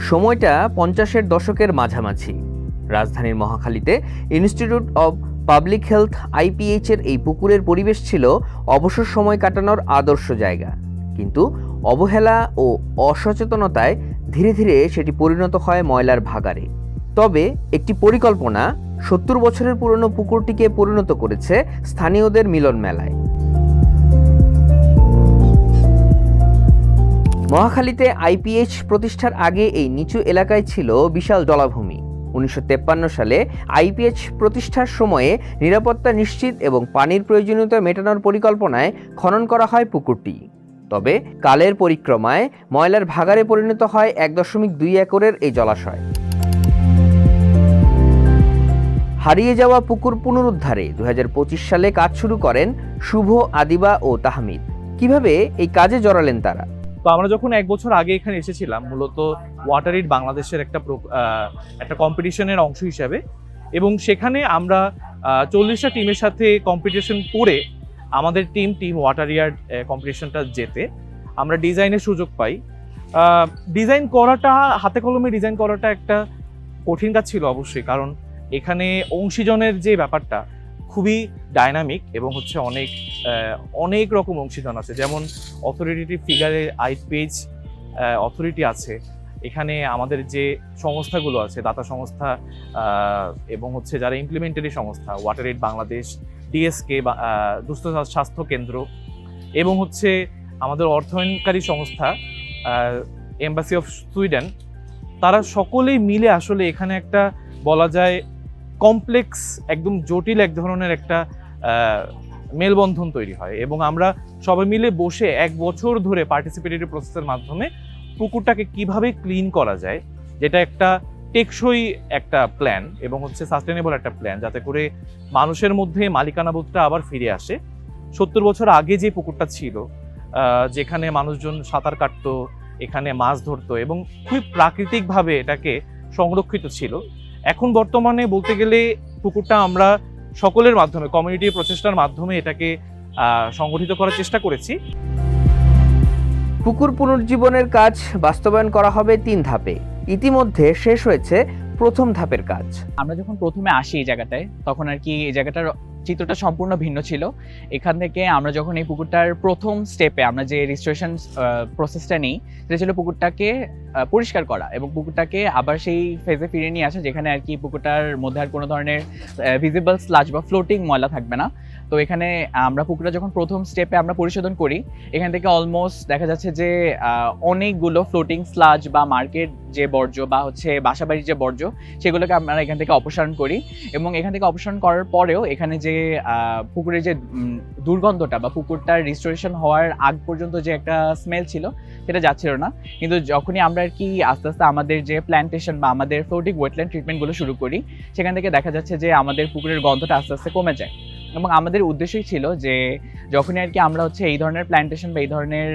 সময়টা 50-এর দশকের মাঝামাঝি। রাজধানীর মহাখালীতে institute of public health IPH এর এই পুকুরের পরিবেশ ছিল অবসর সময় কাটানোর আদর্শ জায়গা, কিন্তু অবহেলা ও অসচেতনতায় ধীরে ধীরে সেটি পরিণত হয় ময়লার ভাগাড়ে। তবে একটি পরিকল্পনা 70 বছরের পুরনো পুকুরটিকে পরিণত করেছে স্থানীয়দের মিলন মেলায়। মহাখালীতে IPH প্রতিষ্ঠার আগে এই নিচু এলাকায় ছিল বিশাল জলাভূমি। 1953 সালে IPH প্রতিষ্ঠার সময়ে নিরাপত্তা নিশ্চিত এবং পানির প্রয়োজনীয়তা মেটানোর পরিকল্পনায় খনন করা হয় পুকুরটি। তবে কালের পরিক্রমায় ময়লার ভাগাড়ে পরিণত হয় 1.2 একরের এই জলাশয়। হারিয়ে যাওয়া পুকুর পুনরুদ্ধারে 2025 সালে কাজ শুরু করেন শুভ, আদিবা ও তাহমিদ। কিভাবে এই কাজে জড়ালেন তারা? তো আমরা যখন 1 বছর আগে এখানে এসেছিলাম মূলত ওয়াটার এইড বাংলাদেশের একটা কম্পিটিশনের অংশ হিসাবে, এবং সেখানে আমরা 40টা টিমের সাথে কম্পিটিশন করে আমাদের টিম ওয়াটার ইয়ার্ড কম্পিটিশনটা জেতে আমরা ডিজাইনের সুযোগ পাই। ডিজাইন করাটা, হাতে কলমে ডিজাইন করাটা একটা কঠিন কাজ ছিল অবশ্যই, কারণ এখানে অংশীজনের যে ব্যাপারটা খুবই ডাইনামিক এবং হচ্ছে অনেক রকম অংশীজন আছে। যেমন অথরিটি ফিগারে IPH অথরিটি আছে, এখানে আমাদের যে সংস্থাগুলো আছে, দাতা সংস্থা এবং হচ্ছে যারা ইমপ্লিমেন্টারি সংস্থা, ওয়াটার এইড বাংলাদেশ, DSK দুস্থ স্বাস্থ্য কেন্দ্র, এবং হচ্ছে আমাদের অর্থায়নকারী সংস্থা এম্বাসি অফ সুইডেন, তারা সকলেই মিলে আসলে এখানে একটা বলা যায় কমপ্লেক্স, একদম জটিল এক ধরনের একটা মেলবন্ধন তৈরি হয়। এবং আমরা সবাই মিলে বসে 1 বছর ধরে পার্টিসিপেটরি প্রসেসের মাধ্যমে পুকুরটাকে কিভাবে ক্লিন করা যায়, যেটা একটা টেকসই একটা প্ল্যান এবং হচ্ছে সাস্টেনেবল একটা প্ল্যান, যাতে করে মানুষের মধ্যে মালিকানাবোধটা আবার ফিরে আসে। 70 বছর আগে যে পুকুরটা ছিল, যেখানে মানুষজন সাঁতার কাটতো, এখানে মাছ ধরতো এবং খুব প্রাকৃতিকভাবে এটাকে সংরক্ষিত ছিল, এখন বর্তমানে বলতে গেলে পুকুরটা আমরা সকলের মাধ্যমে, কমিউনিটির প্রচেষ্টার মাধ্যমে এটাকে সংগঠিত করার চেষ্টা করেছি। পুকুর পুনর্জীবনের কাজ বাস্তবায়ন করা হবে 3 ধাপে। ইতিমধ্যে শেষ হয়েছে প্রথম ধাপের কাজ। আমরা যখন প্রথমে আসি এই জায়গাটায়, তখন আর কি এই জায়গাটার চিত্রটা সম্পূর্ণ ভিন্ন ছিল। এখান থেকে আমরা যখন এই পুকুরটার প্রথম স্টেপে আমরা যে রিস্টোরেশন প্রসেসটা নিই, সেটা ছিল পুকুরটাকে পরিষ্কার করা এবং পুকুরটাকে আবার সেই ফেজে ফিরে নিয়ে আসা, যেখানে আর কি পুকুরটার মধ্যে আর কোনো ধরনের ভিজিবল স্লাজ বা ফ্লোটিং ময়লা থাকবে না। তো এখানে আমরা পুকুরটা যখন প্রথম স্টেপে আমরা পরিশোধন করি, এখান থেকে অলমোস্ট দেখা যাচ্ছে যে অনেকগুলো ফ্লোটিং স্লাজ বা মার্কেট যে বর্জ্য বা হচ্ছে বাসাবাড়ির যে বর্জ্য, সেগুলোকে আমরা এখান থেকে অপসারণ করি। এবং এখান থেকে অপসারণ করার পরেও এখানে যে পুকুরের যে দুর্গন্ধটা বা পুকুরটার রিস্টোরেশন হওয়ার আগ পর্যন্ত যে একটা স্মেল ছিল, সেটা যাচ্ছিল না। কিন্তু যখনই আমরা আর কি আস্তে আস্তে আমাদের যে প্ল্যান্টেশন বা আমাদের ফ্লোটিং ওয়েটল্যান্ড ট্রিটমেন্টগুলো শুরু করি, সেখান থেকে দেখা যাচ্ছে যে আমাদের পুকুরের গন্ধটা আস্তে আস্তে কমে যায়। এবং আমাদের উদ্দেশ্যই ছিল যে যখনই আর কি আমরা হচ্ছে এই ধরনের প্ল্যান্টেশন বা এই ধরনের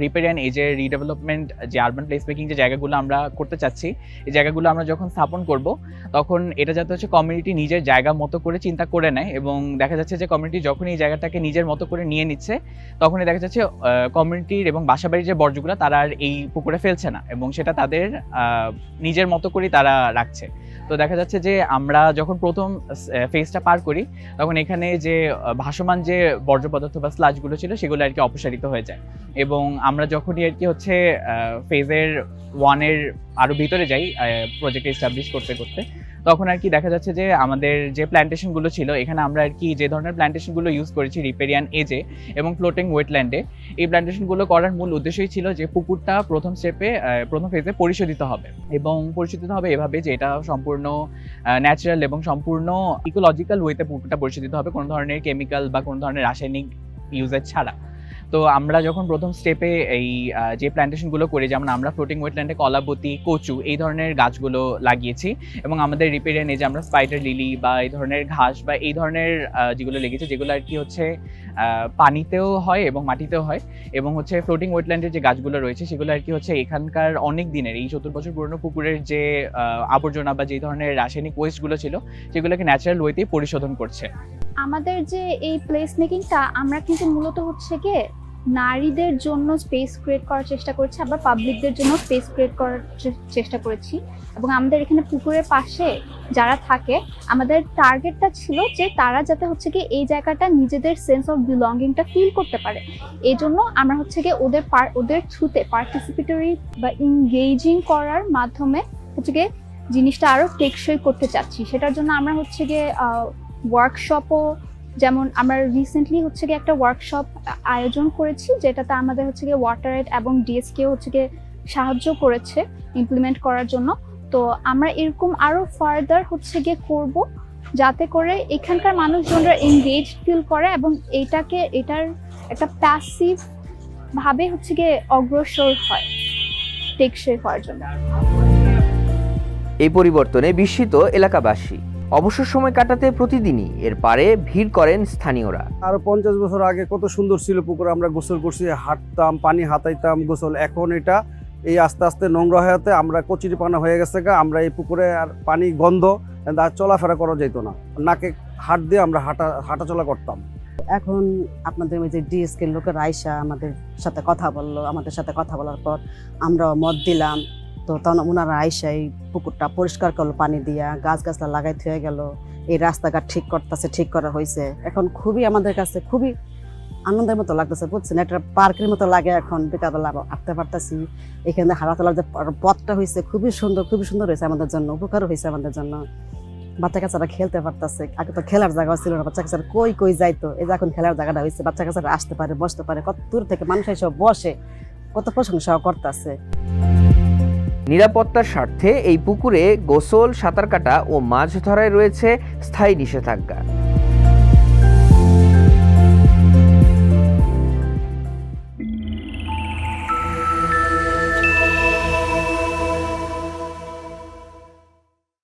রিপেরিয়ান এজের রিডেভেলপমেন্ট, যে আরবান প্লেস মেকিং যে জায়গাগুলো আমরা করতে চাচ্ছি, এই জায়গাগুলো আমরা যখন স্থাপন করব, তখন এটা যাতে হচ্ছে কমিউনিটি নিজের জায়গা মতো করে চিন্তা করে নেয়। এবং দেখা যাচ্ছে যে কমিউনিটি যখন এই জায়গাটাকে নিজের মতো করে নিয়ে নিচ্ছে, তখনই দেখা যাচ্ছে কমিউনিটির এবং বাসাবাড়ির যে বর্জ্যগুলো তারা আর এই পুকুরে ফেলছে না এবং সেটা তাদের নিজের মতো করেই তারা রাখছে। তো দেখা যাচ্ছে যে আমরা যখন প্রথম ফেজটা পার করি, তখন এখানে যে ভাসমান যে বর্জ্য পদার্থ বা স্লাজগুলো ছিল, সেগুলো আর কি অপসারিত হয়ে যায়। এবং আমরা যখনই আর কি হচ্ছে ফেজের 1-এর আরও ভিতরে যাই প্রজেক্ট এস্টাবলিশ করতে করতে, তখন আর কি দেখা যাচ্ছে যে আমাদের যে প্ল্যান্টেশনগুলো ছিল, এখানে আমরা আর কি যে ধরনের প্ল্যান্টেশনগুলো ইউজ করেছি রিপেরিয়ান এজে এবং ফ্লোটিং ওয়েটল্যান্ডে, এই প্ল্যান্টেশনগুলো করার মূল উদ্দেশ্যই ছিল যে পুকুরটা প্রথম ফেজে পরিশোধিত হবে। এবং পরিশোধিত হবে এভাবে যে এটা সম্পূর্ণ ন্যাচারাল এবং সম্পূর্ণ ইকোলজিক্যাল ওয়েতে পুকুরটা পরিশোধিত হবে, কোনো ধরনের কেমিক্যাল বা কোনো ধরনের রাসায়নিক ইউজের ছাড়া। তো আমরা যখন প্রথম স্টেপে এই যে প্ল্যান্টেশনগুলো করি, যেমন আমরা ফ্লোটিং ওয়েটল্যান্ডে কলাবতী, কচু এই ধরনের গাছগুলো লাগিয়েছি, এবং আমাদের রিপেরিয়ান এজে আমরা স্পাইডার লিলি বা এই ধরনের ঘাস বা এই ধরনের যেগুলো লেগেছে, যেগুলো আর কি হচ্ছে পানিতেও হয় এবং মাটিতেও হয়। এবং হচ্ছে ফ্লোটিং ওয়েটল্যান্ডের যে গাছগুলো রয়েছে, সেগুলো আর কি হচ্ছে এখানকার অনেক দিনের এই 70 বছর পুরনো পুকুরের যে আবর্জনা বা যে ধরনের রাসায়নিক ওয়েস্টগুলো ছিল, সেগুলোকে ন্যাচারাল ওয়েতেই পরিশোধন করছে। আমাদের যে এই প্লেস মেকিংটা, আমরা কিন্তু মূলত হচ্ছে গিয়ে নারীদের জন্য স্পেস ক্রিয়েট করার চেষ্টা করেছি, আবার পাবলিকদের জন্য স্পেস ক্রিয়েট করার চেষ্টা করেছি। এবং আমাদের এখানে পুকুরের পাশে যারা থাকে, আমাদের টার্গেটটা ছিল যে তারা যাতে হচ্ছে কি এই জায়গাটা নিজেদের সেন্স অফ বিলঙ্গিংটা ফিল করতে পারে। এই জন্য আমরা হচ্ছে কি ওদের থ্রুতে পার্টিসিপেটরি বা এনগেজিং করার মাধ্যমে হচ্ছে গিয়ে জিনিসটা আরো টেকসই করতে চাচ্ছি। সেটার জন্য আমরা হচ্ছে গিয়ে ওয়ার্কশপও, যেমন আমরা রিসেন্টলি হচ্ছে গিয়ে একটা ওয়ার্কশপ আয়োজন করেছি, যেটাতে আমাদের হচ্ছে গিয়ে ওয়াটারএড এবং ডিএসকেও হচ্ছে গিয়ে সাহায্য করেছে ইমপ্লিমেন্ট করার জন্য। তো আমরা এরকম আরো ফার্দার হচ্ছে গিয়ে করব, যাতে করে এখানকার মানুষজনরা এনগেজ ফিল করে এবং এটার একটা প্যাসিভ ভাবে হচ্ছে গিয়ে অগ্রসর হয় টেকসই হওয়ার জন্য। এই পরিবর্তনে বিস্মিত এলাকাবাসী। অবসর সময় কাটাতে প্রতিদিনই এর পাড়ে ভিড় করেন স্থানীয়রা। আরো 50 বছর আগে কত সুন্দর ছিল পুকুর, আমরা গোসল করছি, হাঁটতাম, পানি হাতাইতাম, গোসল। এখন এটা এই আস্তে আস্তে নোংরা হয়েতে আমরা কচুরি পানা হয়ে গেছে। আমরা এই পুকুরে আর পানি গন্ধ, আর চলাফেরা করা যেত না, নাকে হাত দিয়ে আমরা হাঁটাচলা করতাম। এখন আপনাদের ওই যে ডিএসকে লোকের আইসা আমাদের সাথে কথা বললো, আমাদের সাথে কথা বলার পর আমরা মত দিলাম। তো তখন ওনারা আইসা এই পুকুরটা পরিষ্কার করলো, পানি দিয়া গাছগাছলা লাগাই থয়ে গেল, এই রাস্তাঘাট ঠিক করতেছে, ঠিক করা হয়েছে। এখন খুবই আমাদের কাছে খুবই আনন্দের মতো লাগতেছে, বুঝছেন, একটা পার্কের মতো লাগে। এখন বিকালবেলা হাঁটতে পারতেছি, এখানে হাঁটাচলার যে পথটা হয়েছে খুবই সুন্দর হয়েছে আমাদের জন্য, উপকারও হয়েছে আমাদের জন্য। বাচ্চা কাচ্চারা খেলতে পারতেছে, আগে তো খেলার জায়গা ছিল না, বাচ্চা কাচ্চারা কই যাইতো, এই যে এখন খেলার জায়গাটা হয়েছে, বাচ্চা কাচ্চারা আসতে পারে, বসতে পারে, কত দূর থেকে মানুষ এসে বসে, কত প্রশংসাও করতেছে। নিরাপত্তার স্বার্থে এই পুকুরে গোসল, সাঁতার কাটা ও মাছ ধরায় রয়েছে স্থায়ী নিষেধাজ্ঞা।